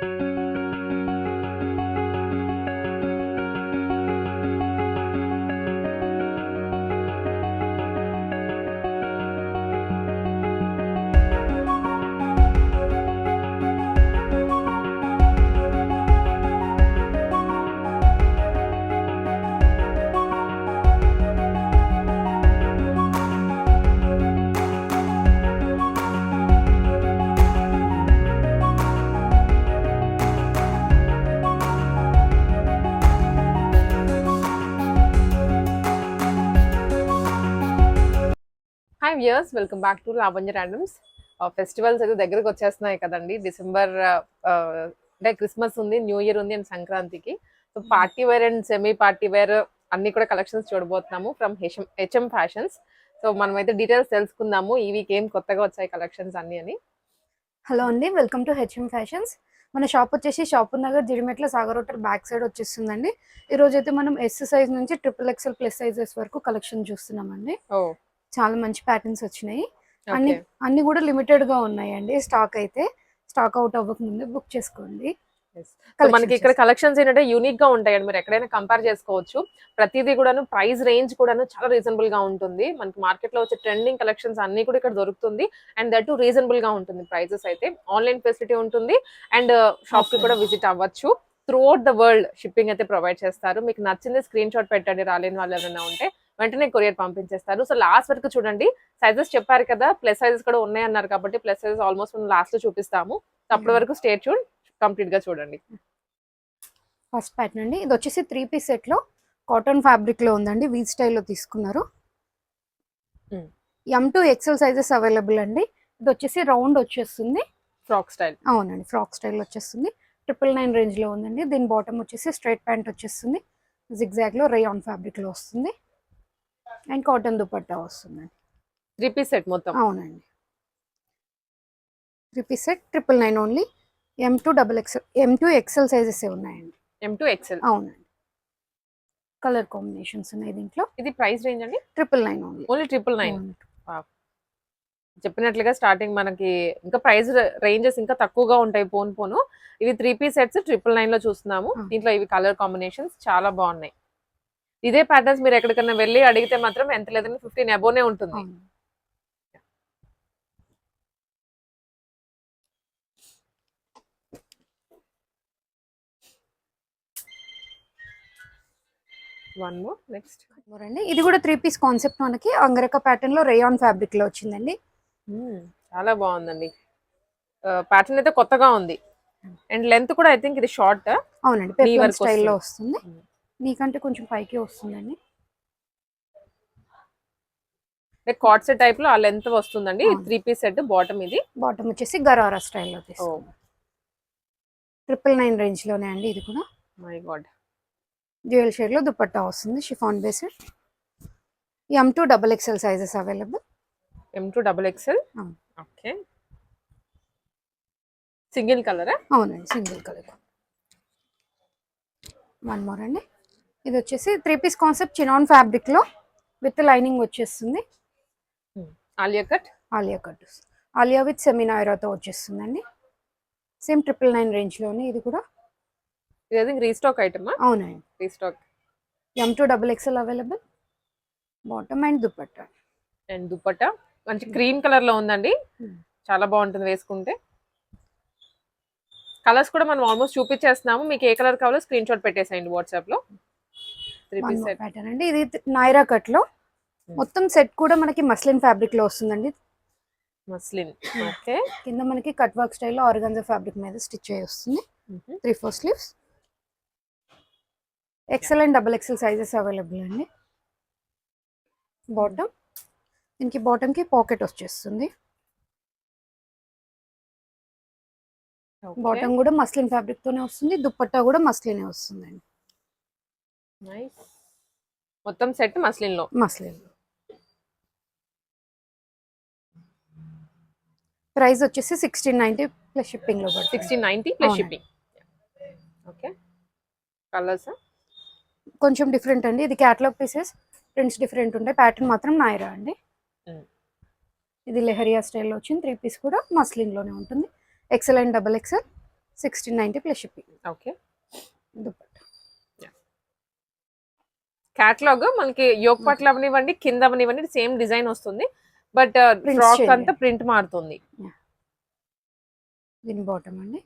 Hi viewers, welcome back to Lavanya randoms. Festivals అయితే దగ్గరకు వచ్చేస్తున్నాయి కదండి. డిసెంబర్ అంటే క్రిస్మస్ ఉంది, న్యూ ఇయర్ ఉంది అండ్ సంక్రాంతికి. So party wear and semi party wear అన్ని కూడా కలెక్షన్స్ చూడబోతున్నాము ఫ్రమ్ హెచ్ఎం ఫ్యాషన్స్. సో మనమైతే డీటెయిల్స్ తెలుసుకుందాము ఈ వీక్ ఏం కొత్తగా వచ్చాయి కలెక్షన్స్ అన్ని అని. హలో అండి, వెల్కమ్ టు హెచ్ఎం ఫ్యాషన్స్. మన షాప్ వచ్చేసి Shapur Nagar Jeedimetla Sagar hotel back side వచ్చేస్తుందండి. ఈ రోజు అయితే మనం ఎస్ సైజ్ నుంచి XXL ప్లస్ సైజెస్ వరకు కలెక్షన్ చూస్తున్నామండి. చాలా మంచి ప్యాటర్న్స్ వచ్చినాయి. అన్ని కూడా లిమిటెడ్ గా ఉన్నాయండి. స్టాక్ అవుట్ అవ్వక ముందే బుక్ చేసుకోండి. మనకి ఇక్కడ కలెక్షన్స్ ఏంటంటే యూనిక్ గా ఉంటాయండి. మీరు ఎక్కడైనా కంపేర్ చేసుకోవచ్చు. ప్రతిదీ కూడాను ప్రైస్ రేంజ్ కూడాను చాలా రీజనబుల్ గా ఉంటుంది. మనకి మార్కెట్ లో వచ్చే ట్రెండింగ్ కలెక్షన్స్ అన్ని కూడా ఇక్కడ దొరుకుతుంది. అండ్ దట్ టు రీజనబుల్ గా ఉంటుంది ప్రైజెస్ అయితే. ఆన్లైన్ ఫెసిలిటీ ఉంటుంది అండ్ షాప్ కి కూడా విజిట్ అవ్వచ్చు. త్రూఅవుట్ ద వరల్డ్ షిప్పింగ్ అయితే ప్రొవైడ్ చేస్తారు. మీకు నచ్చింది స్క్రీన్ షాట్ పెట్టండి, రాలేని వాళ్ళు ఎవరైనా ఉంటే వెంటనే కొరియర్ పంపించేస్తారు. సో లాస్ట్ వరకు చూడండి, సైజెస్ చెప్పారు కదా, ప్లస్ సైజెస్ కూడా ఉన్నాయి అన్నారు కాబట్టి ప్లస్ సైజెస్ ఆల్మోస్ట్ మనం లాస్ట్ లో చూపిస్తాము. అప్పటి వరకు స్టే ట్యూన్, కంప్లీట్ గా చూడండి. ఫస్ట్ ప్యాటర్న్ అండి, ఇది వచ్చేసి 3 పీస్ సెట్ లో కాటన్ ఫ్యాబ్రిక్ లో ఉందండి. వీ స్టైల్లో తీసుకున్నారు. M2XL సైజెస్ అవైలబుల్ అండి. ఇది వచ్చేసి రౌండ్ వచ్చేస్తుంది, ఫ్రాక్ స్టైల్. అవునండి, ఫ్రాక్ స్టైల్ వచ్చేస్తుంది. 999 రేంజ్ లో ఉందండి. దీని బాటమ్ వచ్చేసి స్ట్రైట్ ప్యాంట్ వచ్చేస్తుంది. జిగ్జాగ్ లో రేయాన్ ఫ్యాబ్రిక్ లో వస్తుంది అండ్ కాటన్ దుపట్టా వస్తుందండి. 3 పీస్ సెట్ మొత్తం. అవునండి, 3 piece set 999 only. M2XL sizes ఉన్నాయండి. M2XL, అవునండి. కలర్ కాంబినేషన్స్ ఉన్నాయి దీంట్లో. ఇది ప్రైస్ రేంజ్ అండి 999 ఓన్లీ. 999. చెప్పినట్లుగా స్టార్టింగ్ మనకి ఇంకా ప్రైస్ రేంజెస్ ఇంకా తక్కువగా ఉంటాయి పోను. ఇవి 3 పీస్ సెట్స్ 999 లో చూస్తున్నాము. దీంట్లో ఇవి కలర్ కాంబినేషన్స్ చాలా బాగున్నాయి. ఇదే ప్యాటర్న్స్ మీరు ఎక్కడికన్నా వెళ్ళి అడిగితే మాత్రం ఎంత లేదని 15 అబోనే ఉంటుంది. వన్ మోర్, నెక్స్ట్ అండి, ఇది కూడా 3 పీస్ కాన్సెప్ట్. మనకి అంగరక ప్యాటర్న్ లో రేయాన్ ఫ్యాబ్రిక్ లో వచ్చిందండి. చాలా బాగుందండి. ప్యాటర్న్ అయితే కొత్తగా ఉంది అండ్ లెంత్ కూడా ఐ థింక్ ఇది షార్ట్. అవునండి, పెప్లమ్ స్టైల్లో వస్తుంది. నీకంటే కొంచెం పైకి వస్తుందండి. కార్డ్ సెట్ టైప్ లో ఆ లెంత్ వస్తుందండి. 3 పీస్ సెట్. బాటమ్ ఇది, బాటమ్ వచ్చేసి గరారా స్టైల్లో తీసుకుంది. 999 రేంజ్ లోనే అండి. ఇది కూడా మై గాడ్ డ్యూయల్ షేడ్ లో దుపట్టా వస్తుంది, chiffon based. M2XXL sizes available. M2XXL. Okay, single కలరా? అవునండి, సింగిల్ కలర్. వన్ మోర్ అండి, ఇది వచ్చేసి 3 పీస్ కాన్సెప్ట్ చినాన్ ఫ్యాబ్రిక్ లో విత్ లైనింగ్ వచ్చేస్తుంది. ఆలియా కట్ ఆలియా విత్ సెమినాయిరాతో వచ్చేస్తుందండి. సేమ్ 999 రేంజ్ లోనే. ఇది కూడా ఇది రీస్టాక్ ఐటమ్. అవునండి, restock. M2XXL available. Bottom and dupatta మంచి క్రీమ్ కలర్ లో ఉందండి. చాలా బాగుంటుంది వేసుకుంటే. కలర్స్ కూడా మనం ఆల్మోస్ట్ చూపించేస్తున్నాము. మీకు ఏ కలర్ కావాలో స్క్రీన్ షాట్ పెట్టేసేయండి వాట్సాప్ లో. 3 పీస్ సెట్ ప్యాటర్న్ అండి. ఇది నైరా కట్ లో మొత్తం సెట్ కూడా మనకి మస్లిన్ ఫ్యాబ్రిక్ లో వస్తుందండి. మస్లిన్. ఓకే, కింద మనకి కట్ వర్క్ స్టైల్లో ఆర్గాన్జా ఫ్యాబ్రిక్ మీద స్టిచ్ అయ్యి వస్తుంది. 3/4 sleeves. XL and XXL sizes available అండి. బాటమ్, దీనికి బాటమ్ కి పాకెట్ వచ్చేస్తుంది. బాటమ్ కూడా మస్లిన్ ఫ్యాబ్రిక్ తోనే వస్తుంది. దుపట్టా కూడా మస్లినే వస్తుందండి. మొత్తం సెట్ మస్లిన్ లో. ప్రైస్ వచ్చేసి 1690 ప్లస్ షిప్పింగ్ లో పడుతుంది. 1690 ప్లస్ షిప్పింగ్. ఓకే, కలర్స్ కొంచెం డిఫరెంట్ అండి. ఇది క్యాటలాగ్ పీసెస్, ప్రింట్స్ డిఫరెంట్ ఉంటాయి. ప్యాటర్న్ మాత్రం నాయరా అండి. ఇది లెహరియా స్టైల్లో వచ్చింది. 3 పీస్ కూడా మస్లిన్ లోనే ఉంటుంది. XL and XXL 1690 plus shipping. Okay. Dupatta catalogue మనకి యోక్ పట్ల అవనివ్వండి, కింద అవనివ్వండి సేమ్ డిజైన్ వస్తుంది. బట్ Prints ఫ్రాక్ change అంతా ప్రింట్ మారుతుంది. దీని బాటమ్ అండి.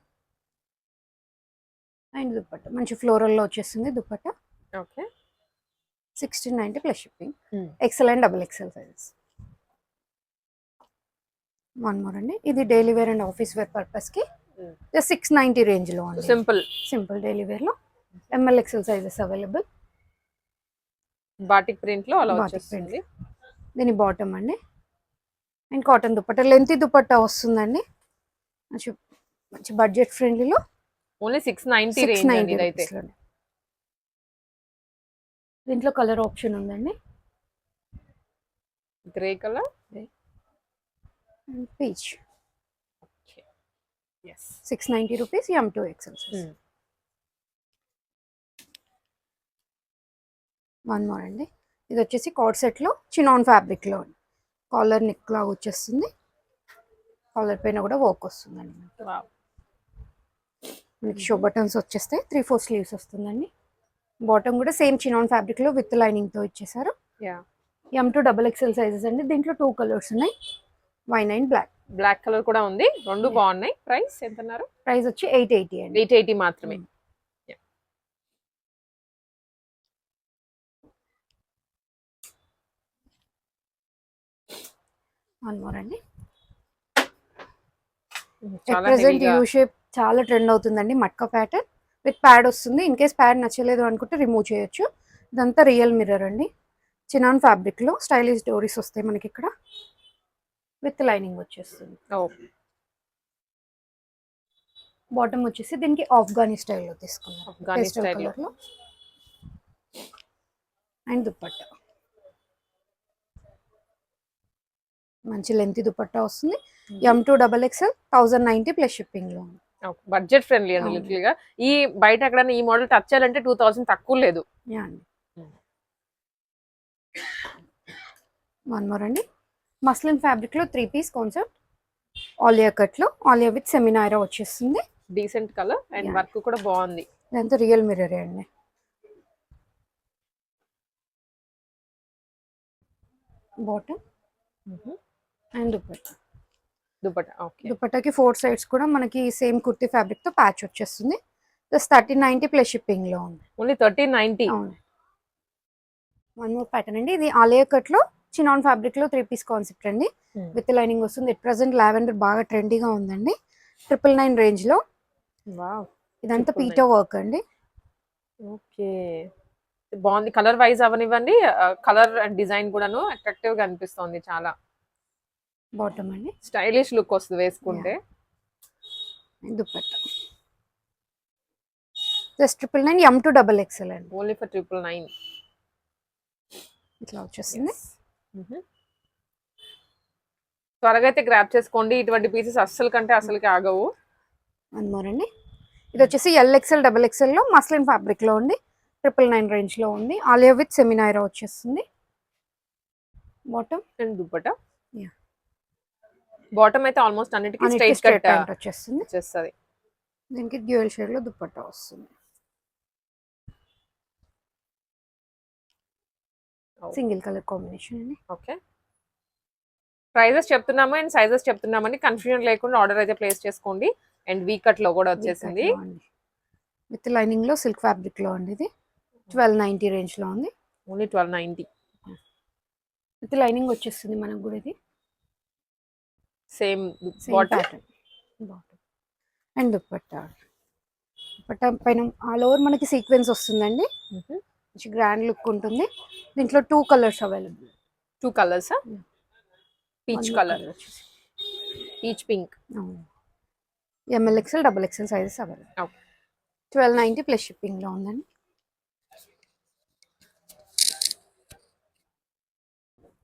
అండ్ దుపట్టా మంచి ఫ్లోరల్లో వచ్చేస్తుంది dupatta. Okay. 1690 plus shipping. XL and double XL sizes. One more అండి. ఇది daily wear and office wear purpose కి 690 రేంజ్ లో అండి. సింపుల్ డైలీ వేర్ లో ML XL sizes available. Batik print లో అలా వచ్చేస్తుంది. దీని బాటమ్ అండి. And cotton dupatta lengthy dupatta వస్తుందండి. మంచి మంచి బడ్జెట్ ఫ్రెండ్లీలో ఓన్లీ 690 రేంజ్ అండి ఇదైతే. దీంట్లో కలర్ ఆప్షన్ ఉందండి. Grey colour, peach. Okay. yes 690 rupees M2 XL size. One more అండి. ఇది వచ్చేసి కార్డ్ సెట్ లో చినాన్ ఫ్యాబ్రిక్ లో కాలర్ నెక్ లాగా వచ్చేస్తుంది. కాలర్ పైన కూడా వర్క్ వస్తుందండి. మనకి షో బటన్స్ వచ్చేస్తాయి. 3/4 స్లీవ్స్ వస్తుందండి. బాటమ్ కూడా సేమ్ చినాన్ ఫ్యాబ్రిక్ లో విత్ లైనింగ్ తో ఇచ్చేసారు. M2 డబుల్ ఎక్సెల్ సైజెస్ అండి. దీంట్లో 2 కలర్స్ ఉన్నాయి, వైన్ అండ్ బ్లాక్ కలర్ కూడా ఉంది. రెండు బాగున్నాయి. ప్రైస్ ఎంత అన్నారు? ప్రైస్ వచ్చి 880 అండి. 880 మాత్రమే. వన్ మోర్ అండి. చాలా ప్రెసెంట్ యూ షేప్ చాలా ట్రెండ్ అవుతుందండి. మట్కా ప్యాటర్న్ విత్ ప్యాడ్ వస్తుంది. ఇన్ కేస్ ప్యాడ్ నచ్చలేదు అనుకుంటే రిమూవ్ చేయొచ్చు. ఇదంతా రియల్ మిర్రర్ అండి. చినాన్ ఫ్యాబ్రిక్ లో స్టైలిష్ డోరీస్ వస్తాయి మనకి ఇక్కడ. విత్ లైనింగ్ వచ్చేస్తుంది. బాటమ్ వచ్చేసి దీనికి ఆఫ్ఘనీ స్టైల్లో తీసుకున్నాం. పేస్టల్ కలర్ లో. అండ్ దుపట్టా మంచి లెంతీ దుపట్టా వస్తుంది. M2 double XL 1090 plus shipping లో. బడ్జెట్ ఫ్రెండ్లీ అండి లిటిల్ గా. ఈ బయట ఎక్కడైనా ఈ మోడల్ టచ్ చేయాలంటే 2000 తక్కువ లేదు. వన్ మోర్ అండి. మస్లిన్ ఫ్యాబ్రిక్ లో 3 పీస్ కాన్సెప్ట్ ఆలియా కట్ లో ఆలియా విత్ సెమినాయిరా వచ్చేస్తుంది. డీసెంట్ కలర్ అండ్ వర్క్ కూడా బాగుంది. ఇదంతా రియల్ మిర్రర్ అండి. బాటమ్ అండ్ దుపట్టాకి 4 సైడ్స్ కూడా మనకి సేమ్ కుర్తీ ఫ్యాబ్రిక్ తో ప్యాచ్ వచ్చేస్తుంది. 1390 ప్లస్ షిప్పింగ్ లో ఉంది. ఓన్లీ 1390. వన్ మోర్ ప్యాటర్న్ అండి. ఇది ఆలియా కట్ లో చినాన్ ఫ్యాబ్రిక్ లో 3 పీస్ కాన్సెప్ట్ అండి. విత్ లైనింగ్ వస్తుంది. ఎట్ ప్రెసెంట్ లావెండర్ బాగా ట్రెండీగా ఉందండి. 999 రేంజ్ లో. ఇదంతా పీటో వర్క్ అండి. ఓకే, బాగుంది. కలర్ వైజ్ అవనివ్వండి, కలర్ అండ్ డిజైన్ కూడాను అట్రాక్టివ్ గా అనిపిస్తుంది చాలా. బాటమ్ అండి. స్టైలిష్ లుక్ వస్తుంది వేసుకుంటే. Dupatta just 999 M2 double XL అండి. ఓన్లీ ఫర్ 999 ఇట్లా వచ్చేసింది. త్వరగా అయితే గ్రాప్ చేసుకోండి. ఇటువంటి పీసెస్ అస్సలు కంటే అసలుకి ఆగవు. వన్ మోర్ అండి. ఇది వచ్చేసి LXL డబుల్ ఎక్స్ఎల్ లో మస్లిన్ ఫ్యాబ్రిక్ లో ఉంది. 999 రేంజ్ లో ఉంది. ఆలియా విత్ సెమినాయిరా వచ్చేస్తుంది. Bottom and dupatta. బాటమ్ అయితే ఆల్మోస్ట్ అన్నిటికీ స్ట్రైట్ కట్ వచ్చేస్తుంది. దీనికి డ్యూయల్ షేడ్ లో దుపట్టా వస్తుంది. సింగిల్ కలర్ కాంబినేషన్ అండి. ఓకే, ప్రైజెస్ చెప్తున్నాము అండ్ సైజెస్ చెప్తున్నామని కన్ఫ్యూజన్ లేకుండా ఆర్డర్ అయితే ప్లేస్ చేసుకోండి. అండ్ వీ కట్ లో కూడా వచ్చేసింది. విత్ లైనింగ్ లో సిల్క్ ఫ్యాబ్రిక్ లో అండి. ఇది 1290 రేంజ్ లో ఉంది. ఓన్లీ 1290 విత్ లైనింగ్ వచ్చేస్తుంది మనకు కూడా. ఇది సేమ్ ప్యాటర్న్. అండ్ దుపట్టా పైన ఆల్ ఓవర్ మనకి సీక్వెన్స్ వస్తుందండి. మంచి గ్రాండ్ లుక్ ఉంటుంది. దీంట్లో 2 colours available. 2 colours, peach colour, peach pink. MLXL double XL sizes available. 1290 plus shipping లో ఉందండి.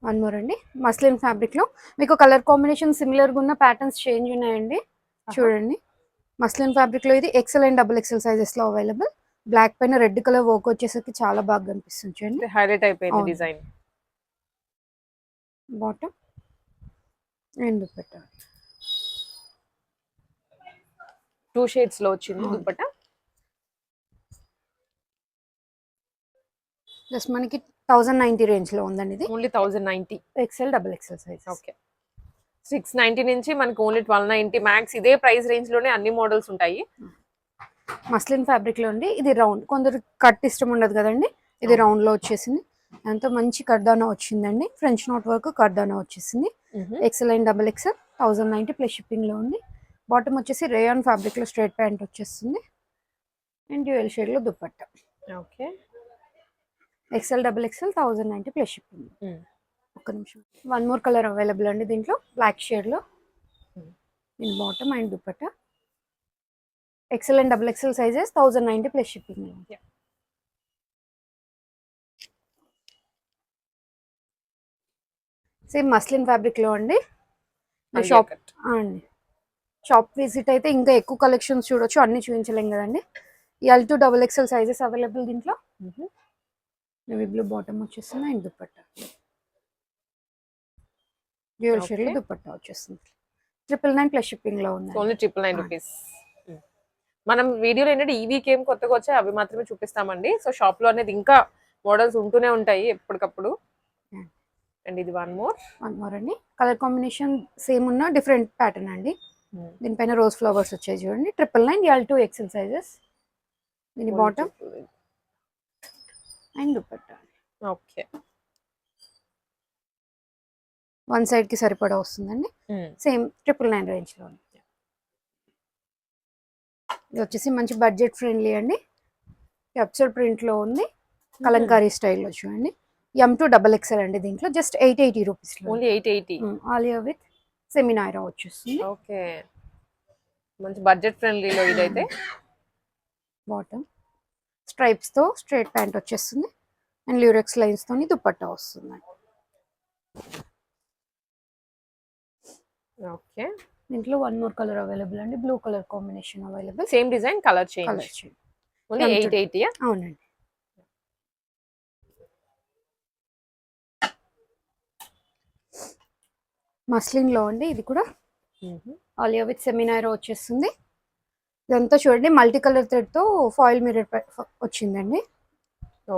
వన్ మోర్ అండి. మస్లిన్ ఫ్యాబ్రిక్ లో మీకు కలర్ కాంబినేషన్ సిమిలర్ గా ఉన్న ప్యాటర్న్స్ చేంజ్ ఉన్నాయండి. చూడండి, మస్లిన్ ఫ్యాబ్రిక్ లో ఇది XL and double XL sizes లో అవైలబుల్. బ్లాక్ పైన రెడ్ కలర్ వర్క్ వచ్చేసరికి చాలా బాగా కనిపిస్తుంది. చూడండి, హైలైట్ అయిపోయింది design. Bottom and dupatta. 2 shades లో వచ్చింది అవును. దుపట్టా. జస్ట్ మనకి 1090 రేంజ్ లో ఉందండి ఇది. Only 1090. XL double XL size. Okay. 690 నుంచి మనకు ఓన్లీ 1290 మ్యాక్స్. ఇదే ప్రైస్ రేంజ్ లోనే అన్ని మోడల్స్ ఉంటాయి. మస్లిన్ ఫ్యాబ్రిక్ లో అండి. ఇది రౌండ్, కొందరు కట్ ఇష్టం ఉండదు కదండి, ఇది రౌండ్ లో వచ్చేసింది. ఎంతో మంచి కర్దానా వచ్చిందండి, ఫ్రెంచ్ నోట్ వర్క్ కర్దానా వచ్చేసింది. XL and double XL 1090 plus shipping లో ఉంది. బాటమ్ వచ్చేసి రేయాన్ ఫ్యాబ్రిక్ లో స్ట్రైట్ ప్యాంట్ వచ్చేస్తుంది అండ్ డ్యూయల్ షేడ్ లో dupatta. Okay. XL double XL 1090 plus shipping. ఒక్క నిమిషం. వన్ మోర్ కలర్ అవైలబుల్ అండి దీంట్లో, బ్లాక్ షేడ్ లో. దీని bottom and dupatta. XL and double XL sizes 1090 plus shipping. Same muslin fabric లో అండి. షాప్ అండి, షాప్ విజిట్ అయితే ఇంకా ఎక్కువ కలెక్షన్స్ చూడొచ్చు, అన్ని చూపించలేం కదండి. L2 double XL sizes available దీంట్లో. నేవీ బ్లూ బాటమ్ వచ్చేస్తుంది అండ్ దుపట్టా. డ్యూయల్ షేడ్ లో దుపట్టా వచ్చేస్తుంది. 999 ప్లస్ షిప్పింగ్ లో ఉంది. Only 999 rupees. మనం వీడియోలో ఏంటంటే ఈ వీక్ ఏం కొత్తగా వచ్చాయి అవి మాత్రమే చూపిస్తామండి. సో షాప్ లో అనేది ఇంకా మోడల్స్ ఉంటూనే ఉంటాయి ఎప్పటికప్పుడు. అండ్ ఇది వన్ మోర్ అండి. కలర్ కాంబినేషన్ సేమ్ ఉన్న డిఫరెంట్ ప్యాటర్న్ అండి. దీనిపైన రోజ్ ఫ్లవర్స్ వచ్చాయి చూడండి. 999 L2 ఎక్సెల్ సైజెస్. దీని bottom and dupatta. Okay. One side కి సరిపడా వస్తుందండి. సేమ్ 999 రేంజ్ లో. ఇది వచ్చేసి మంచి బడ్జెట్ ఫ్రెండ్లీ అండి. క్యాప్చర్ ప్రింట్ లో ఉంది, కలంకారీ స్టైల్లో చూడండి. M2 డబల్ ఎక్సెల్ అండి. దీంట్లో just 880 rupees. Only 880. Alia with సెమినాయిరా వచ్చేస్తుంది. ఓకే. మంచి బడ్జెట్ ఫ్రెండ్లీలో ఇదైతే. బాటమ్ స్ట్రైప్స్ తో స్ట్రైట్ ప్యాంట్ వచ్చేస్తుంది అండ్ ల్యూరెక్స్ లైన్స్ తోని దుపట్టా వస్తుంది. ఓకే. దీంట్లో వన్ మోర్ కలర్ అవైలబుల్ అండి. Blue colour combination available. Same design, colour change. Only 880. అవునండి. మస్లిన్ లో అండి. ఇది కూడా ఆలియా విత్ సెమినాయిరా వచ్చేస్తుంది. ఇదంతా చూడండి మల్టీ కలర్ థ్రెడ్ తో ఫాయిల్ మిర్రర్ వచ్చిందండి. ఓ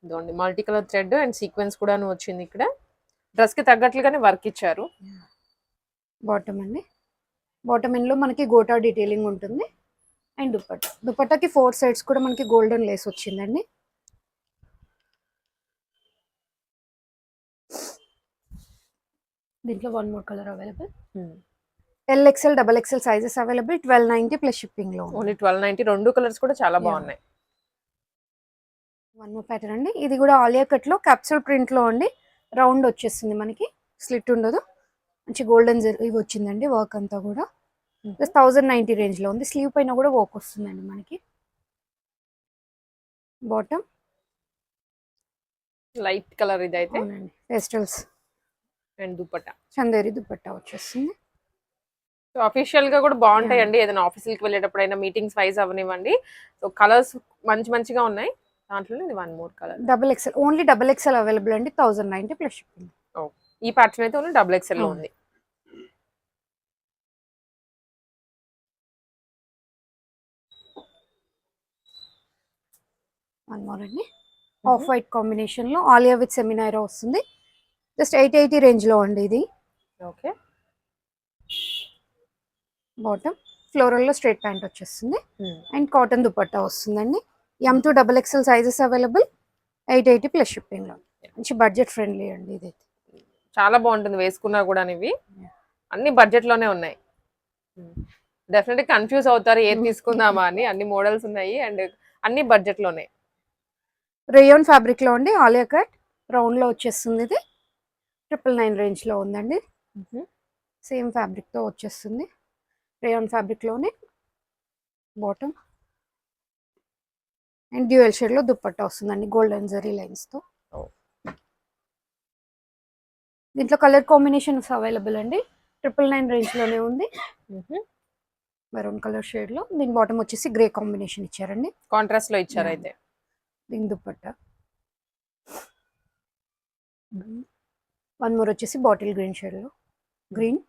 ఇదండి multi colour thread and sequence కూడా వచ్చింది. ఇక్కడ డ్రెస్ కి తగ్గట్లుగానే వర్క్ ఇచ్చారు. బాటమ్ అండి. బాటమ్ ఎండ్ లో మనకి గోటా డీటెయిలింగ్ ఉంటుంది అండ్ దుపట్టా. దుపట్టాకి 4 సైడ్స్ కూడా మనకి గోల్డెన్ లేస్ వచ్చిందండి. దీంట్లో one more colour available. LXL double XL sizes available. 1290 plus shipping లో. ఓన్లీ 1290. రెండు కలర్స్ కూడా చాలా బాగున్నాయి. వన్ మోర్ ప్యాటర్న్ అండి. ఇది కూడా ఆలియా కట్ లో క్యాప్సూల్ ప్రింట్ లో అండి. రౌండ్ వచ్చేస్తుంది మనకి, స్లిట్ ఉండదు. మంచి గోల్డెన్ ఇవి వచ్చిందండి వర్క్ అంతా కూడా. 1090 రేంజ్ లో ఉంది. స్లీవ్ పైన కూడా వర్క్ వస్తుందండి మనకి. బాటమ్ లైట్ కలర్ ఇదైతే. అవునండి, పేస్టల్స్ అండ్ దుపట్టా చందేరి దుపట్టా వచ్చేస్తుంది. సో అఫీషియల్ గా కూడా బాగుంటాయండి. ఏదైనా ఆఫీసులకి వెళ్ళేటప్పుడైనా మీటింగ్స్ వైజ్ అవనివ్వండి. సో కలర్స్ మంచి మంచిగా ఉన్నాయి. దాంట్లో ఇది one more colour. Double XL, only double XL available అండి. 1090 ప్లస్ షిప్పింగ్. ఈ ప్యాటర్న్ అయితే ఓన్లీ డబుల్ ఎక్సెల్ లో ఉంది. వన్ మోర్ అండి. ఆఫ్ వైట్ కాంబినేషన్ లో ఆలియా విత్ సెమినాయిరా వస్తుంది. జస్ట్ 880 రేంజ్ లో అండి ఇది. ఓకే. బాటమ్ ఫ్లోరల్ లో స్ట్రైట్ ప్యాంట్ వచ్చేస్తుంది అండ్ కాటన్ దుపట్టా వస్తుందండి. M2 double XL sizes available. 880 plus shipping లో. మంచి బడ్జెట్ ఫ్రెండ్లీ అండి ఇది. చాలా బాగుంటుంది వేసుకున్నా కూడా. ఇవి అన్ని బడ్జెట్ లోనే ఉన్నాయి. డెఫినెట్ కన్ఫ్యూజ్ అవుతారు ఏది తీసుకుందామా అని. అన్ని మోడల్స్ ఉన్నాయి అండ్ అన్ని బడ్జెట్ లోనే. రేయాన్ ఫ్యాబ్రిక్ లో అండి. ఆలియా కట్ రౌండ్ లో వచ్చేస్తుంది. ఇది 999 రేంజ్ లో ఉందండి. సేమ్ ఫ్యాబ్రిక్ తో వచ్చేస్తుంది. రేయాన్ ఫ్యాబ్రిక్ లోనే బాటమ్ అండ్ డ్యూయల్ షేడ్ లో దుపట్టా వస్తుందండి గోల్డెన్ జరీ లైన్స్ తో. దీంట్లో కలర్ కాంబినేషన్స్ అవైలబుల్ అండి. 999 రేంజ్ లోనే ఉంది. మెరూన్ కలర్ షేడ్ లో. దీని బాటమ్ వచ్చేసి గ్రే కాంబినేషన్ ఇచ్చారండి. కాంట్రాస్ట్ లో ఇచ్చారు అయితే. దీని దుపట్టా. వన్ మోర్ వచ్చేసి బాటిల్ గ్రీన్ షేడ్ లో. గ్రీన్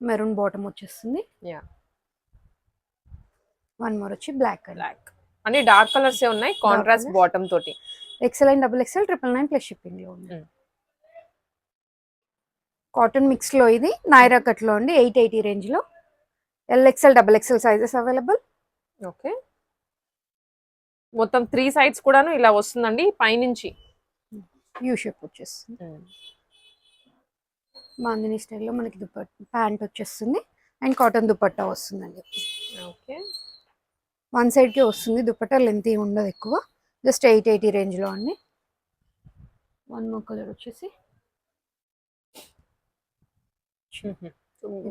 మెరూన్ బాటమ్ వచ్చేస్తుంది. వన్ మోర్ వచ్చి బ్లాక్ అండి. బ్లాక్ అన్ని డార్క్ కలర్స్ ఉన్నాయి, కాంట్రాస్ట్ colours. బాటమ్ తోటి. XL and double XL 999 plus shipping లో ఉంది. కాటన్ మిక్స్ లో ఇది నైరా కట్ లో అండి, 880 రేంజ్ లో. L XL double XL sizes available. Okay, మొత్తం 3 సైడ్స్ కూడాను ఇలా వస్తుందండి పైనుంచి. యూ షేప్ వచ్చేస్తుంది. బాందిని స్టైల్లో మనకి ప్యాంట్ వచ్చేస్తుంది అండ్ కాటన్ దుపట్టా వస్తుందండి. ఓకే, వన్ సైడ్కి వస్తుంది దుపట్టా, లెంత్ ఉండదు ఎక్కువ, జస్ట్ 880 రేంజ్లో అండి. వన్ మోర్ కలర్ వచ్చేసి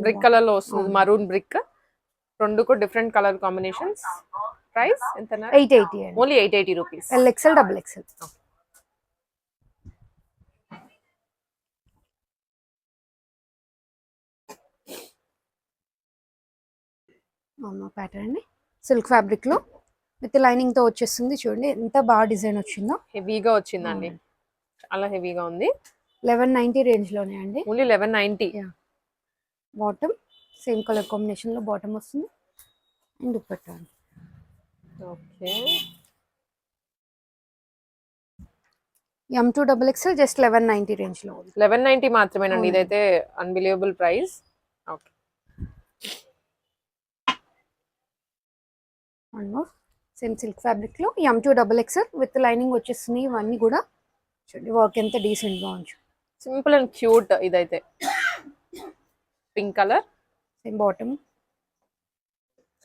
బ్రిక్ కలర్ లో వస్తుంది, మరూన్ బ్రిక్. రెండు కూడా డిఫరెంట్ కలర్ కాంబినేషన్స్. ప్రైస్ ఎంత? 880 అండి. Only 880 rupees. L XL double XL. Pattern అండి, సిల్క్ ఫ్యాబ్రిక్ లో విత్ లైనింగ్ తో వచ్చేస్తుంది. చూడండి ఎంత బాగా డిజైన్ వచ్చిందో, హెవీగా వచ్చిందండి, చాలా హెవీగా ఉంది. 1190 రేంజ్ లోనే అండి. Only 1190. Bottom same colour combination లో బాటమ్ వస్తుంది and dupatta. Okay, M2 double XL just 1190 range లో ఉంది. 1190 మాత్రమేనండి, ఇదైతే unbelievable price. Okay, same silk fabric లో M2 double XL with lining వచ్చేస్తుంది. ఇవన్నీ కూడా చూడండి వర్క్ ఎంత డీసెంట్ గా ఉంది. Simple and cute. ఇదైతే pink colour, same bottom.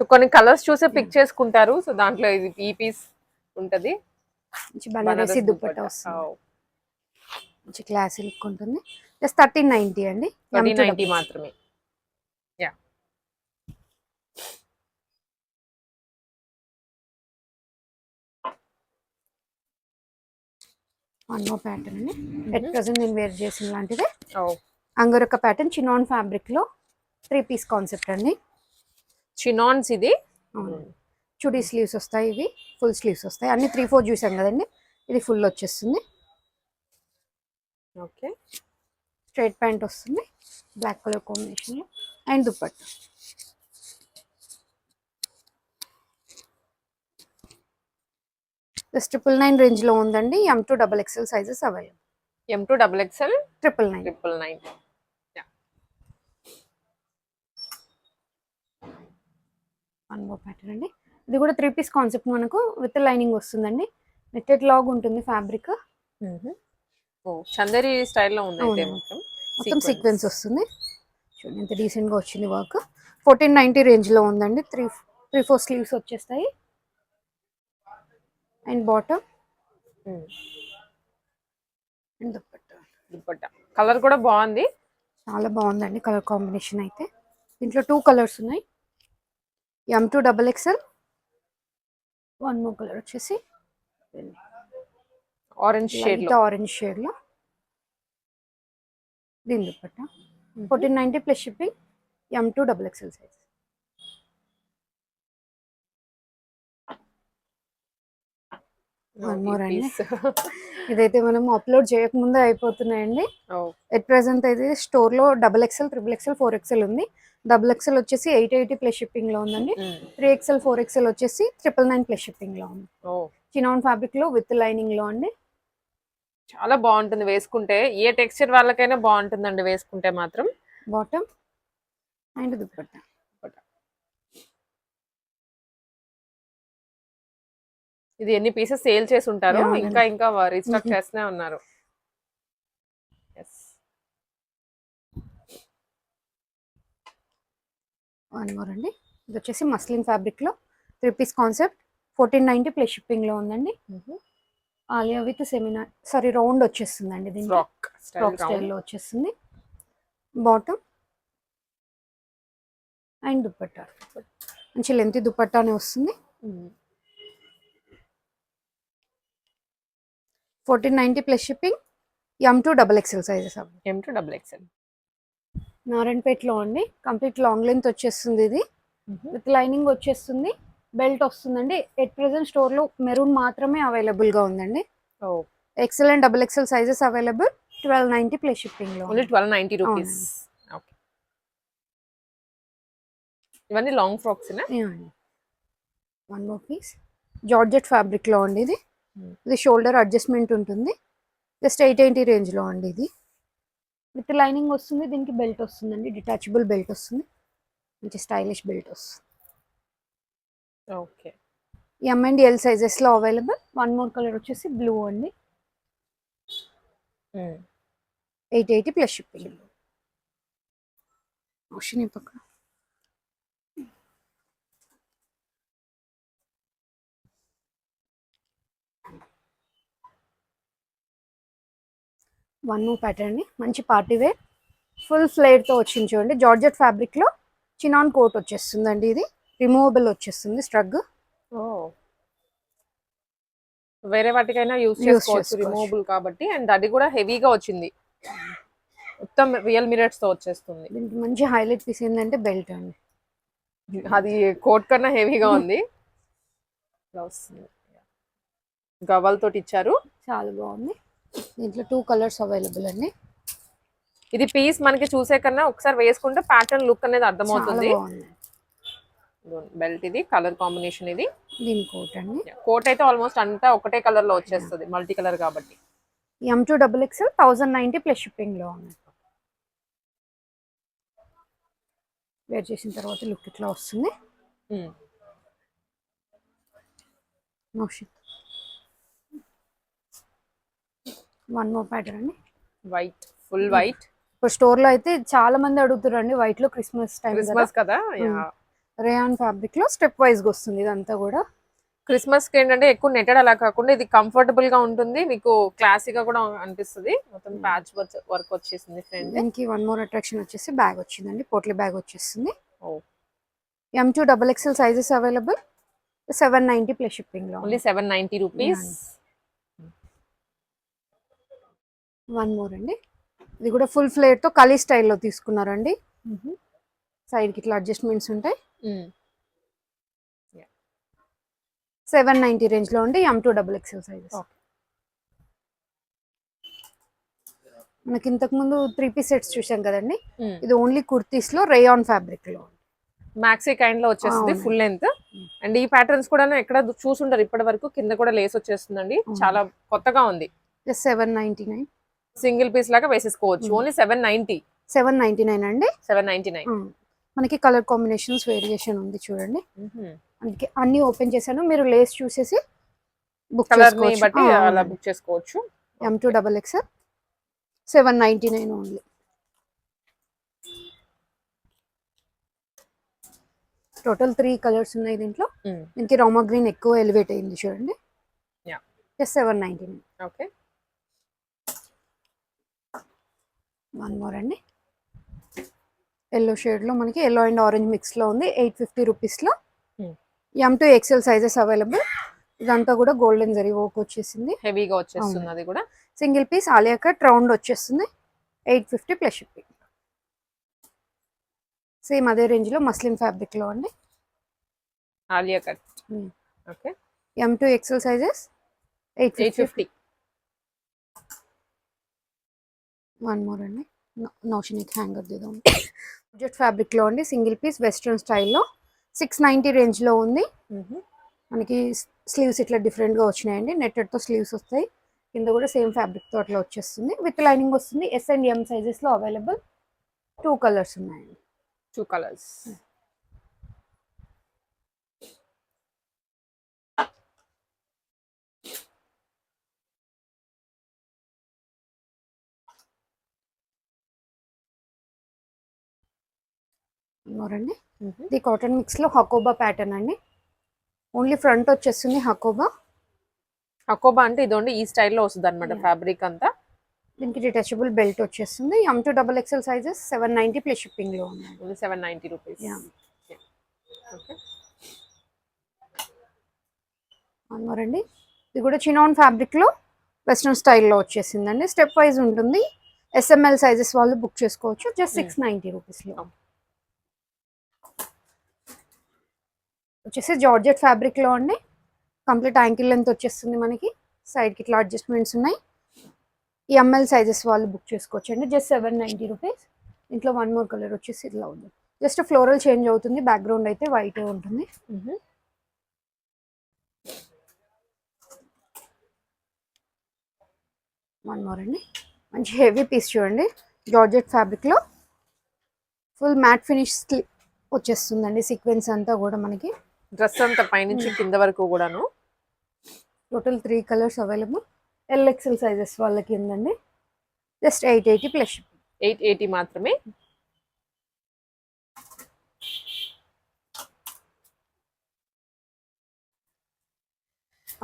So కొన్ని కలర్స్ చూసే పిక్ చేసుకుంటారు, సో దాంట్లో ఇది ఈ పీస్ ఉంటది. బనారసి దుపట్టా వస్తుంది, మంచి క్లాసీ లుక్ ఉంటుంది. జస్ట్ 1390 అండి. 1390 మాత్రమే. యా, వన్ మోర్ ప్యాటర్న్ అండి. ఎట్ ప్రెసెంట్ నేను వేర్ చేసిన లాంటిదే ఓ అంగరక్క ప్యాటర్న్, చినాన్ ఫ్యాబ్రిక్ లో 3 పీస్ కాన్సెప్ట్ అండి. చినాన్స్ ఇది. చుడీ స్లీవ్స్ వస్తాయి, ఇవి ఫుల్ స్లీవ్స్ వస్తాయి. అన్ని 3-4 చూసాం కదండి, ఇది ఫుల్ వచ్చేస్తుంది. ఓకే, స్ట్రైట్ ప్యాంట్ వస్తుంది బ్లాక్ కలర్ కాంబినేషన్ లో అండ్ దుపట్టా. జస్ట్ 999 రేంజ్ లో ఉందండి. M2 double XL sizes available. M2 double XL 999. One more pattern అండి, ఇది కూడా 3 పీస్ కాన్సెప్ట్ మనకు విత్ లైనింగ్ వస్తుందండి. నెట్టెడ్ లాగ్ ఉంటుంది ఫ్యాబ్రిక్. చందేరి స్టైల్లో ఉంది అయితే. మొత్తం సీక్వెన్స్ వస్తుంది. చూడండి ఎంత డీసెంట్ గా వచ్చింది వర్క్. 1490 రేంజ్ లో ఉందండి. 3-4 స్లీవ్స్ వచ్చేస్తాయి and bottom and dupatta. Colour కూడా బాగుంది, చాలా బాగుందండి కలర్ కాంబినేషన్ అయితే. దీంట్లో 2 కలర్స్ ఉన్నాయి. M2 double XL. One more colour వచ్చేసి ఆరెంజ్ షేడ్ లో. ఆరెంజ్ షేడ్ లో దీని dupatta. 1490 plus shipping. M2 double XL size. One more అండి, ఇదైతే మనం అప్లోడ్ చేయకముందే అయిపోతున్నాయండి. ఎట్ ప్రెసెంట్ అయితే స్టోర్ లో డబుల్ ఎక్స్ఎల్, 3XL, 4XL ఉంది. డబుల్ ఎక్స్ఎల్ వచ్చేసి 880 ప్లస్ షిప్పింగ్ లో ఉందండి. 3XL, 4XL వచ్చేసి 999 ప్లస్ షిప్పింగ్ లో ఉంది. చినాన్ ఫ్యాబ్రిక్ లో విత్ లైనింగ్ లో అండి. చాలా బాగుంటుంది వేసుకుంటే, ఏ టెక్స్చర్ వాళ్ళకైనా బాగుంటుందండి వేసుకుంటే మాత్రం. Bottom and dupatta. ఇది ఎన్ని పీసెస్ సేల్ చేసి ఉంటారు, ఇంకా ఇంకా రీస్టాక్ చేస్తూనే ఉన్నారు. వన్ మోర్ అండి, ఇది వచ్చేసి మస్లిన్ ఫ్యాబ్రిక్ లో 3 పీస్ కాన్సెప్ట్. 1490 ప్లస్ షిప్పింగ్ లో ఉందండి. ఆలియా విత్ సెమినార్ రౌండ్ వచ్చేస్తుందండి. దీనికి ఫ్రాక్ స్టైల్లో వచ్చేస్తుంది. బాటమ్ అండ్ దుపట్టా, మంచి లెంత్ దుపట్టానే వస్తుంది. 1490 plus shipping. M2 double XL sizes. M2 double XL. నారాయణపేటలో అండి, కంప్లీట్ లాంగ్ లెంత్ వచ్చేస్తుంది. ఇది విత్ లైనింగ్ వచ్చేస్తుంది, బెల్ట్ వస్తుందండి. ఎట్ ప్రెసెంట్ స్టోర్ లో మెరూన్ మాత్రమే అవైలబుల్ గా ఉందండి. XL and double XL sizes available. 1290 plus shipping లో. Only 1290 rupees. ఓకే, ఇవన్నీ long frocks. One more piece georgette fabric లో అండి ఇది. ఇది షోల్డర్ అడ్జస్ట్మెంట్ ఉంటుంది. జస్ట్ 880 రేంజ్ లో అండి ఇది. విత్ లైనింగ్ వస్తుంది, దీనికి బెల్ట్ వస్తుందండి, డిటాచబుల్ బెల్ట్ వస్తుంది, మంచి స్టైలిష్ బెల్ట్ వస్తుంది. Okay, M and L sizes లో అవైలబుల్. వన్ మోర్ కలర్ వచ్చేసి బ్లూ అండి. 880 ప్లస్ షిప్పింగ్. పక్క వన్ మోర్ ప్యాటర్న్ అండి, మంచి పార్టీ వేర్ ఫుల్ ఫ్లేర్ తో వచ్చింది చూడండి. జార్జెట్ ఫ్యాబ్రిక్ లో చినాన్ కోట్ వచ్చేస్తుందండి. ఇది రిమూవబుల్ వచ్చేస్తుంది స్ట్రగ్. వేరే వాటికైనా యూస్ చేసుకోవచ్చు, రిమూవబుల్ కాబట్టి. అండ్ అది కూడా హెవీగా వచ్చింది, మొత్తం రియల్ మిరర్స్ తో వచ్చేస్తుంది. దీనికి మంచి హైలైట్ పీస్ ఏంటంటే బెల్ట్ అండి, అది కోట్ కన్నా హెవీగా ఉంది. గవ్వల్ తోటి ఇచ్చారు, చాలా బాగుంది. దీంట్లో 2 కలర్స్ అవైలబుల్ అండి. ఇది పీస్ మనకి చూసే కన్నా ఒకసారి వేసుకుంటే ప్యాటర్న్ లుక్ అనేది అర్థమవుతుంది. బెల్ట్ ఇది, కలర్ కాంబినేషన్ ఇది. దీని కోట్ అండి, కోట్ అయితే ఆల్మోస్ట్ అంతా ఒకటే కలర్ లో వచ్చేస్తుంది, మల్టీ కలర్ కాబట్టి. M2XXL 1090 ప్లస్ షిప్పింగ్ లో ఉంది. వేర్ చేసిన తర్వాత లుక్ ఇట్లా వస్తుంది. వన్ మోర్ ప్యాటర్న్ అండి, వైట్, ఫుల్ వైట్. ఇప్పుడు స్టోర్ లో అయితే చాలా మంది అడుగుతారండి వైట్ లో, క్రిస్మస్ టైం కదా. రేయాన్ ఫ్యాబ్రిక్ లో స్టెప్ వైజ్ గా వస్తుంది ఇదంతా కూడా. క్రిస్మస్ కి ఏంటంటే ఎక్కువ నెట్టెడ్ అలా కాకుండా ఇది కంఫర్టబుల్ గా ఉంటుంది, మీకు క్లాసీగా కూడా అనిపిస్తుంది. మొత్తం ప్యాచ్ వర్క్ వచ్చేసింది ఫ్రెండ్. దీనికి వన్ మోర్ అట్రాక్షన్ వచ్చేసి బ్యాగ్ వచ్చిందండి, పోట్లీ బ్యాగ్ వచ్చేస్తుంది. M2XXL sizes available. 790 plus shipping లో, ఓన్లీ 790 రూపీస్. వన్ మోర్ అండి, ఇది కూడా ఫుల్ ఫ్లేర్ తో కలీ స్టైల్లో తీసుకున్నారండి. సైడ్ కి ఇట్లా అడ్జస్ట్మెంట్స్ ఉంటాయి. 790 రేంజ్ లో ఉండి M2XXL సైజెస్. మనకి ఇంతకు ముందు 3 పీస్ సెట్స్ చూసాం కదండి, ఇది ఓన్లీ కుర్తీస్ లో రేయాన్ ఫ్యాబ్రిక్ లో మ్యాక్సీ కైండ్ లో వచ్చేస్తుంది, ఫుల్ లెంత్. అండ్ ఈ ప్యాటర్న్స్ కూడా ఎక్కడ చూసుంటారు ఇప్పటి వరకు. కింద కూడా లేస్ వచ్చేస్తుందండి, చాలా కొత్తగా ఉంది. 799 సింగిల్ పీస్ లాగా వేసేసుకోవచ్చు. ఓన్లీ 799 అండి. 799. మనకి కలర్ కాంబినేషన్స్ వేరియేషన్ ఉంది చూడండి. అందుకే అన్ని ఓపెన్ చేశాను, మీరు లేస్ చూసేసి బుక్ చేసుకోవచ్చు. M2XXL 799 only. టోటల్ 3 కలర్స్ ఉన్నాయి దీంట్లో. దీనికి రామా గ్రీన్ ఎక్కువ ఎలివేట్ అయింది చూడండి. 799. ఓకే, వన్ మోర్ అండి, ఎల్లో షేడ్ లో మనకి ఎల్లో అండ్ ఆరెంజ్ మిక్స్ లో ఉంది. 850 రూపీస్ లో M2XL సైజెస్ అవైలబుల్. ఇదంతా కూడా గోల్డెన్ జరీ వర్క్ వచ్చేసింది, హెవీగా వచ్చేస్తుంది. అది కూడా single piece Alia cut round వచ్చేస్తుంది. 850 ప్లస్ షిప్పింగ్. సేమ్ అదే రేంజ్ లో మస్లిన్ ఫ్యాబ్రిక్ లో అండి, Alia cut. Okay, M2XL sizes 850. One more అండి, నోషనిక్ హ్యాంగర్ దిద్దాం. జెట్ ఫ్యాబ్రిక్ లో అండి, సింగిల్ పీస్ వెస్ట్రన్ స్టైల్లో 690 రేంజ్ లో ఉంది. మనకి స్లీవ్స్ ఇట్లా డిఫరెంట్ గా వచ్చినాయండి, నెట్టెడ్ తో స్లీవ్స్ వస్తాయి. కింద కూడా సేమ్ ఫ్యాబ్రిక్ తో అట్లా వచ్చేస్తుంది, విత్ లైనింగ్ వస్తుంది. S and M సైజెస్ లో అవైలబుల్. 2 కలర్స్ ఉన్నాయండి. 2 కలర్స్. అండి, ఇది కాటన్ మిక్స్ లో హకోబా ప్యాటర్న్ అండి. ఓన్లీ ఫ్రంట్ వచ్చేస్తుంది హకోబా. హకోబా అంటే ఇదోండి ఈ స్టైల్లో వస్తుంది అనమాట ఫ్యాబ్రిక్ అంతా. దీనికి డిటాచబుల్ బెల్ట్ వచ్చేస్తుంది. M2XXL సైజెస్ 790 ప్లస్ షిప్పింగ్ లో ఉంది. 790 రూపీస్. అండి, ఇది కూడా చినాన్ ఫ్యాబ్రిక్ లో వెస్ట్రన్ స్టైల్లో వచ్చేసిందండి. స్టెప్ వైజ్ ఉంటుంది. SML సైజెస్ వాళ్ళు బుక్ చేసుకోవచ్చు. జస్ట్ 690 రూపీస్ లో వచ్చేసి జార్జెట్ ఫ్యాబ్రిక్ లో అండి. కంప్లీట్ యాంకిల్ లెంత్ వచ్చేస్తుంది మనకి. సైడ్ కి ఇట్లా అడ్జస్ట్మెంట్స్ ఉన్నాయి. ఈ ML సైజెస్ వాళ్ళు బుక్ చేసుకోవచ్చు అండి. Just 790 rupees. ఇంట్లో వన్ మోర్ కలర్ వచ్చేసి ఇట్లా ఉంది. జస్ట్ ఫ్లోరల్ చేంజ్ అవుతుంది, బ్యాక్గ్రౌండ్ అయితే వైట్ ఉంటుంది. వన్ మోర్ అండి, మంచి హెవీ పీస్ చూడండి, జార్జెట్ ఫ్యాబ్రిక్లో ఫుల్ మ్యాట్ ఫినిష్ వచ్చేస్తుందండి. సీక్వెన్స్ అంతా కూడా మనకి డ్రెస్ అంతా పైనుంచి కింద వరకు కూడాను. Total 3 colours available. L XL sizes వాళ్ళకి ఉందండి. జస్ట్ 880 ప్లస్ 880 మాత్రమే.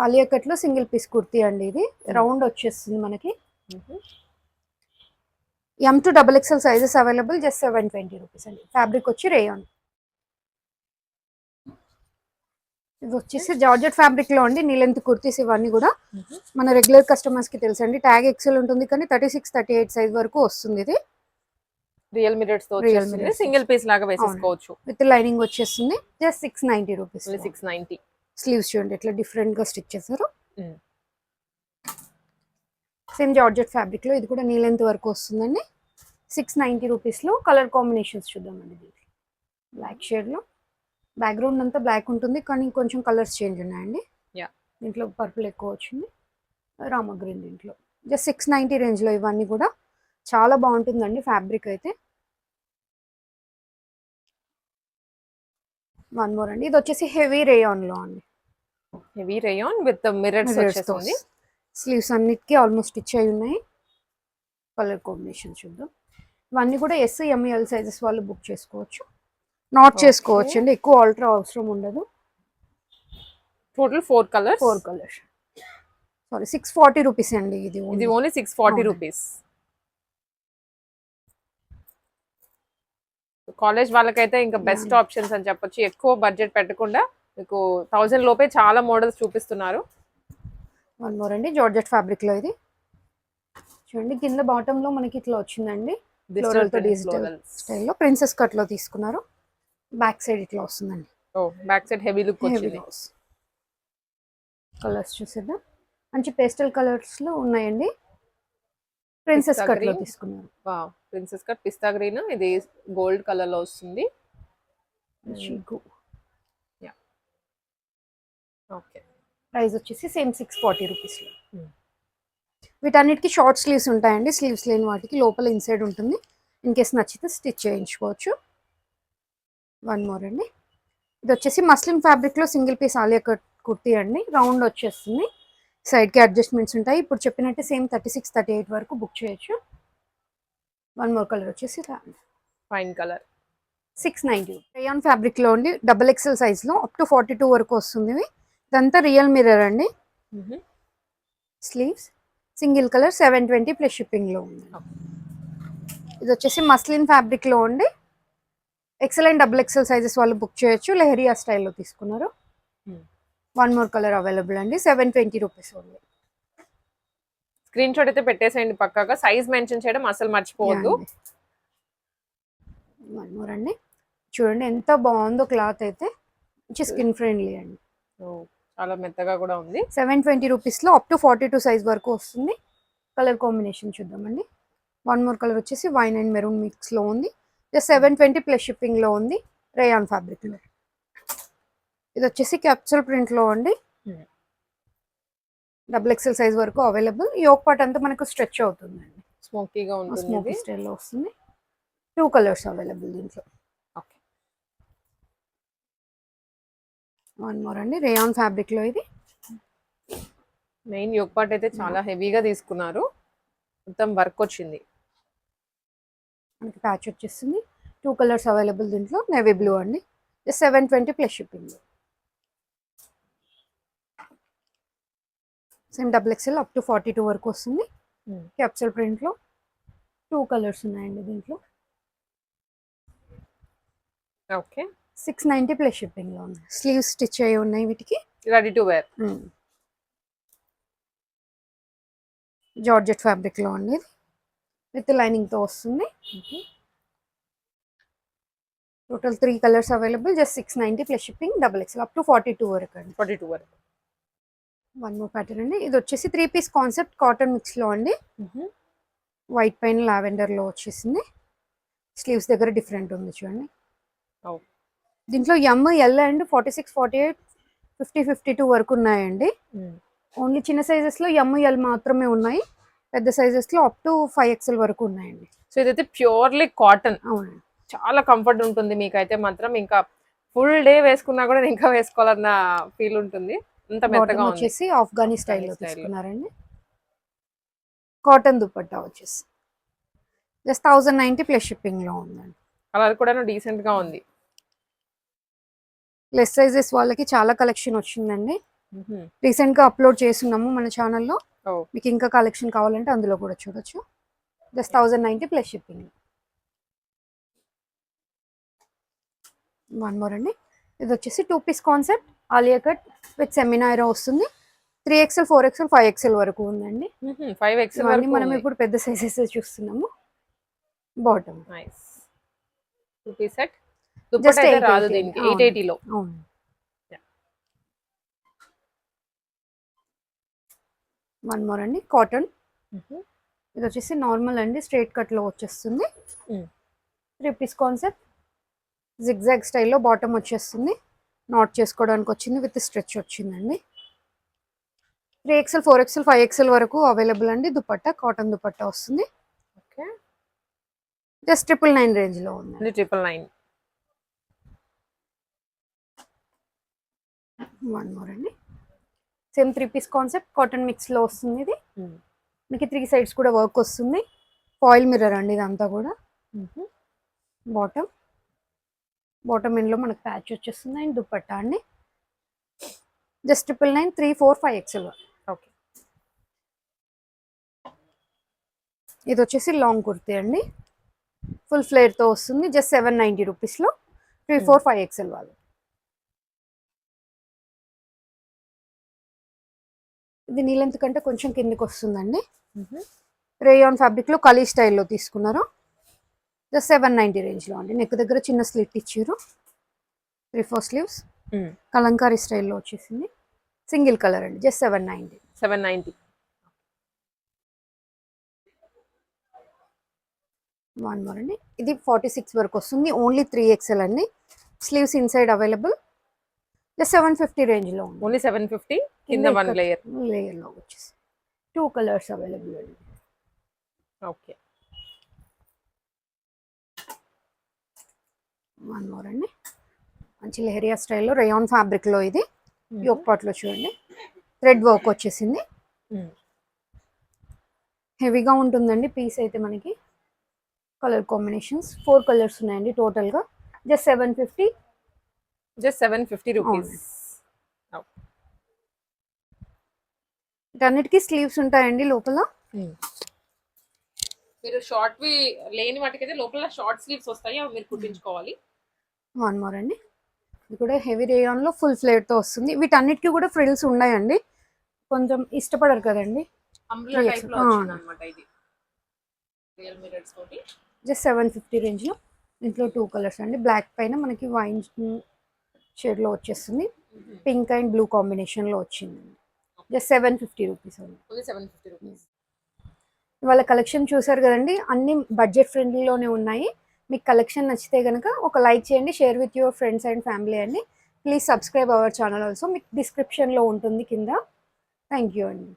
ఆలియా కట్ లో సింగిల్ పీస్ కుర్తీ అండి, ఇది రౌండ్ వచ్చేస్తుంది మనకి. M2 XXL sizes available. Just 720 rupees అండి. ఫ్యాబ్రిక్ వచ్చి రేయాన్. ఇది వచ్చేసి జార్జెట్ ఫ్యాబ్రిక్ లో అండి, నీ లెంత్ కుర్తీస్ ఇవన్నీ కూడా మన రెగ్యులర్ కస్టమర్స్ కి తెలుసండి. ట్యాగ్ ఎక్సెల్ ఉంటుంది కానీ 36, 38 సైజ్ వరకు వస్తుంది. ఇది రియల్ మిరర్స్ తో వచ్చేస్తుంది. సింగిల్ పీస్ లాగా వేసేసుకోవచ్చు. విత్ లైనింగ్ వచ్చేస్తుంది. Just 690 rupees. 690. స్లీవ్స్ చూడండి ఎట్లా డిఫరెంట్ గా స్టిచ్ చేశారు. సేమ్ జార్జెట్ ఫ్యాబ్రిక్ లో ఇది కూడా నీ లెంత్ వరకు వస్తుందండి. 690 రూపీస్ లో కలర్ కాంబినేషన్స్ చూద్దామండి. దీంట్లో బ్లాక్ షేడ్ లో బ్యాక్గ్రౌండ్ అంతా బ్లాక్ ఉంటుంది కానీ కొంచెం కలర్స్ చేంజ్ ఉన్నాయండి. దీంట్లో పర్పుల్ ఎక్కువ వచ్చింది, రామా గ్రీన్. దీంట్లో జస్ట్ 690 రేంజ్ లో ఇవన్నీ కూడా చాలా బాగుంటుందండి ఫ్యాబ్రిక్ అయితే. వన్ మోర్ అండి, ఇది వచ్చేసి హెవీ రేయాన్ లో అండి. హెవీ రేయాన్ విత్ మిర్రర్స్ వచ్చేస్తుంది. స్లీవ్స్ అన్నిటికీ ఆల్మోస్ట్ స్టిచ్ అయి ఉన్నాయి. కలర్ కాంబినేషన్ చూద్దాం. ఇవన్నీ కూడా SML సైజెస్ వాళ్ళు బుక్ చేసుకోవచ్చు, నాట్ చేసుకోవచ్చు అండి. ఎక్కువ ఆల్టర్ అవసరం ఉండదు. Total 4 colours. సారీ 640 రూపీస్ అండి. ఇది ఓన్లీ 640 రూపీస్. కాలేజ్ వాళ్ళకైతే ఇంకా బెస్ట్ ఆప్షన్స్ అని చెప్పొచ్చు. ఎక్కువ బడ్జెట్ పెట్టకుండా మీకు 1000 లోపే చాలా మోడల్స్ చూపిస్తున్నారు. వన్ మోర్ అండి, జార్జెట్ ఫ్యాబ్రిక్ లో ఇది చూడండి. కింద బాటమ్ లో మనకి ఇట్లా వచ్చిందండి, ఫ్లోరల్ తో డిజిటల్ స్టైల్లో ప్రిన్సెస్ కట్ లో తీసుకున్నారు. బ్యాక్ సైడ్ ఇట్లా వస్తుందండి. బ్యాక్ సైడ్ హెవీ లుక్ వచ్చింది. కలర్స్ చూసేద్దాం. మంచి పేస్టల్ కలర్స్ లో ఉన్నాయండి. ప్రిన్సెస్ కట్ లో తీసుకున్నారు. ప్రిన్సెస్ కట్ పిస్తా గ్రీన్, ఇది గోల్డ్ కలర్ లో వస్తుంది. ఓకే, ప్రైస్ వచ్చేసి సేమ్ 640 రూపీస్ లో. వీటన్నిటికీ షార్ట్ స్లీవ్స్ ఉంటాయండి. స్లీవ్స్ లేని వాటికి లోపల ఇన్సైడ్ ఉంటుంది. ఇన్ కేస్ నచ్చితే స్టిచ్ చేయించుకోవచ్చు. వన్ మోర్ అండి, ఇది వచ్చేసి మస్లిన్ ఫ్యాబ్రిక్ లో single piece Alia cut kurti అండి. రౌండ్ వచ్చేస్తుంది, సైడ్ కి అడ్జస్ట్మెంట్స్ ఉంటాయి. ఇప్పుడు చెప్పినట్టే సేమ్ 36, 38 వరకు బుక్ చేయొచ్చు. వన్ మోర్ కలర్ వచ్చేసి ఫైన్ కలర్ 690. రేయాన్ ఫ్యాబ్రిక్ లో అండి, XXL సైజ్ లో అప్ టు 42 వరకు వస్తుంది. ఇదంతా రియల్ మిర్రర్ అండి. Sleeves single colour 720 plus shipping లో ఉంది. ఇది వచ్చేసి మస్లిన్ ఫ్యాబ్రిక్ లో ఉండి XL అండ్ XXL సైజెస్ వాళ్ళు బుక్ చేయొచ్చు. లెహరియా స్టైల్లో తీసుకున్నారు. వన్ మోర్ కలర్ అవైలబుల్ అండి. 720 రూపీస్ ఓన్లీ. స్క్రీన్ షాట్ అయితే పెట్టేసేయండి పక్కాగా. సైజ్ మెన్షన్ చేయడం అసలు మర్చిపోవద్దు. వన్ మోర్ అండి, చూడండి ఎంత బాగుందో క్లాత్ అయితే. మంచి స్కిన్ ఫ్రెండ్లీ అండి. చాలా మెత్తగా కూడా ఉంది. 720 రూపీస్ లో అప్ టు 42 సైజ్ వరకు వస్తుంది. కలర్ కాంబినేషన్ చూద్దామండి. వన్ మోర్ కలర్ వచ్చేసి వైన్ అండ్ మెరూన్ మిక్స్ లో ఉంది. జస్ట్ 720 ప్లస్ షిప్పింగ్ లో ఉంది. రేయాన్ ఫ్యాబ్రిక్ లో ఇది వచ్చేసి క్యాప్సూల్ ప్రింట్ లో అండి. XXL సైజ్ వరకు అవైలబుల్. ఈ ఒక పార్ట్ అంతా మనకు స్ట్రెచ్ అవుతుందండి. స్మోకీగా ఉంటుంది, స్మోకీ స్టైల్లో వస్తుంది. 2 కలర్స్ అవైలబుల్ దీంట్లో. ఓకే, వన్ మోర్ అండి, రేయాన్ ఫ్యాబ్రిక్ లో ఇది. మెయిన్ యోక్ పార్ట్ అయితే చాలా హెవీగా తీసుకున్నారు. మొత్తం వర్క్ వచ్చింది. మనకి ప్యాచ్ వచ్చేస్తుంది. 2 కలర్స్ అవైలబుల్ దీంట్లో. నేవీ బ్లూ అండి. 720 plus shipping. Same XXL up to 42 వరకు వస్తుంది. క్యాప్సూల్ ప్రింట్ లో 2 కలర్స్ ఉన్నాయండి దీంట్లో. ఓకే, 690 ప్లస్ షిప్పింగ్ లో ఉంది. స్లీవ్స్ స్టిచ్ అయ్యి ఉన్నాయి వీటికి. Ready to wear. Georgette fabric లో అండి, విత్ లైనింగ్ తో వస్తుంది. Total 3 colours available. Just 690 plus shipping. XXL up to 42 వరకు అండి. 42 వరకు. వన్ మోర్ ప్యాటర్న్ అండి, ఇది వచ్చేసి 3 పీస్ కాన్సెప్ట్ కాటన్ మిక్స్ లో అండి. వైట్ పైన లావెండర్ లో వచ్చేసింది. స్లీవ్స్ దగ్గర డిఫరెంట్ ఉంది చూడండి. దీంట్లో ML అండ్ 46, 48, 50, 52 వరకు ఉన్నాయండి. ఓన్లీ చిన్న సైజెస్ లో ML మాత్రమే ఉన్నాయి. పెద్ద సైజెస్ లో అప్ టు 5XL వరకు ఉన్నాయండి. సో ఇదైతే ప్యూర్లీ కాటన్, అవునండి. చాలా కంఫర్ట్ ఉంటుంది మీకైతే మాత్రం. ఇంకా ఫుల్ డే వేసుకున్నా కూడా ఇంకా వేసుకోవాలన్న ఫీల్ ఉంటుంది, అంత బాటమ్ మెత్తగా ఉంది. వచ్చేసి ఆఫ్ఘనీ స్టైల్లో స్టైల్లో తీసుకున్నారండి. కాటన్ దుపట్టా వచ్చేసి జస్ట్ 1090 ప్లస్ షిప్పింగ్ లో ఉందండి. కలర్ కూడా డీసెంట్ గా ఉంది. లెస్ సైజెస్ వాళ్ళకి చాలా కలెక్షన్ వచ్చిందండి. రీసెంట్ గా అప్లోడ్ చేస్తున్నాము మన ఛానల్లో. మీకు ఇంకా కలెక్షన్ కావాలంటే అందులో కూడా చూడొచ్చు. Just 1090 plus shipping. One more అండి, ఇది వచ్చేసి 2 piece concept Alia cut with సెమినాయిరా వస్తుంది. 3XL 4XL 5XL వరకు ఉందండి. 5XL వరకు మనం ఇప్పుడు పెద్ద సైజెస్ చూస్తున్నాము. Bottom nice 2 piece set. Dupatta అయితే రాదు దీనికి. 880 లో. అవును. వన్ మోర్ అండి, కాటన్. ఇది వచ్చేసి నార్మల్ అండి, స్ట్రైట్ కట్ లో వచ్చేస్తుంది. 3 పీస్ కాన్సెప్ట్ జిగ్జాగ్ స్టైల్లో బాటమ్ వచ్చేస్తుంది. నాట్ చేసుకోవడానికి వచ్చింది, విత్ స్ట్రెచ్ వచ్చిందండి. 3XL 4XL 5XL వరకు అవైలబుల్ అండి. దుపట్టా కాటన్ దుపట్టా వస్తుంది. ఓకే, జస్ట్ 999 రేంజ్ లో ఉంది. 999. వన్ మోర్ అండి, same 3 piece concept cotton mix లో వస్తుంది. ఇది మీకు 3 సైడ్స్ కూడా వర్క్ వస్తుంది. ఫాయిల్ మిర్రర్ అండి ఇదంతా కూడా. బాటమ్ ఎండ్ లో మనకు ప్యాచ్ వచ్చేస్తుంది. అండ్ దుపట్టా అండి జస్ట్ 999 3, 4, 5XL. ఓకే, ఇది వచ్చేసి లాంగ్ కుర్తీ అండి, ఫుల్ ఫ్లేర్ తో వస్తుంది. జస్ట్ 790 రూపీస్ లో 3, 4, 5XL వాళ్ళు. ఇది నీ లెంత్ కంటే కొంచెం కిందికి వస్తుందండి. రేయాన్ ఫ్యాబ్రిక్ లో కలీ స్టైల్లో తీసుకున్నారు. జస్ట్ 790 రేంజ్ లో అండి. నెక్ దగ్గర చిన్న స్లిట్ ఇచ్చారు. 3/4 స్లీవ్స్ కలంకారీ స్టైల్లో వచ్చేసింది. సింగిల్ కలర్ అండి, జస్ట్ 790. వన్ మోర్ అండి, ఇది 46 వరకు వస్తుంది. ఓన్లీ 3XL అండి. Sleeves inside available. Just 750 range లో ఉంది. ఓన్లీ 750. కింద వన్ లేయర్ లో వచ్చేసి 2 కలర్స్ అవైలబుల్ అండి. ఓకే, వన్ మోర్ అండి, మంచి లెహరియా స్టైల్లో రేయాన్ ఫ్యాబ్రిక్ లో. ఇది యోక్ పార్ట్ లో చూడండి, థ్రెడ్ వర్క్ వచ్చేసింది. హెవీగా ఉంటుందండి పీస్ అయితే. మనకి కలర్ కాంబినేషన్స్ 4 కలర్స్ ఉన్నాయండి టోటల్ గా. జస్ట్ 750. Just 750 rupees. వీటన్నిటికీ స్లీవ్స్ ఉంటాయండి లోపల. మీరు షార్ట్ వి లేని వాటికైతే లోపల షార్ట్ స్లీవ్స్ వస్తాయి, అవి మీరు కుట్టించుకోవాలి. వన్ మోర్ అండి, ఇది కూడా హెవీ రేయాన్ లో ఫుల్ ఫ్లేర్ తో వస్తుంది. వీటన్నిటికీ కూడా ఫ్రిల్స్ ఉన్నాయండి. కొంచెం ఇష్టపడరు కదండి. అంబ్రెల్లా టైప్ లో వచ్చిందన్నమాట ఇది. రియల్ మిర్రర్స్ తోటి జస్ట్ 750 రేంజ్ లో. దీంట్లో 2 కలర్స్ అండి. బ్లాక్ పైన మనకి వైన్ షేడ్ లో వచ్చేస్తుంది. పింక్ అండ్ బ్లూ కాంబినేషన్ లో వచ్చింది. జస్ట్ 750 రూపీస్ అండి. 750 రూపీస్. వాళ్ళ కలెక్షన్ చూసారు కదండి, అన్ని బడ్జెట్ ఫ్రెండ్లీలోనే ఉన్నాయి. మీకు కలెక్షన్ నచ్చితే కనుక ఒక లైక్ చేయండి, share with your friends and family అండి. Please subscribe our channel also. మీకు డిస్క్రిప్షన్లో ఉంటుంది కింద. థ్యాంక్ యూ అండి.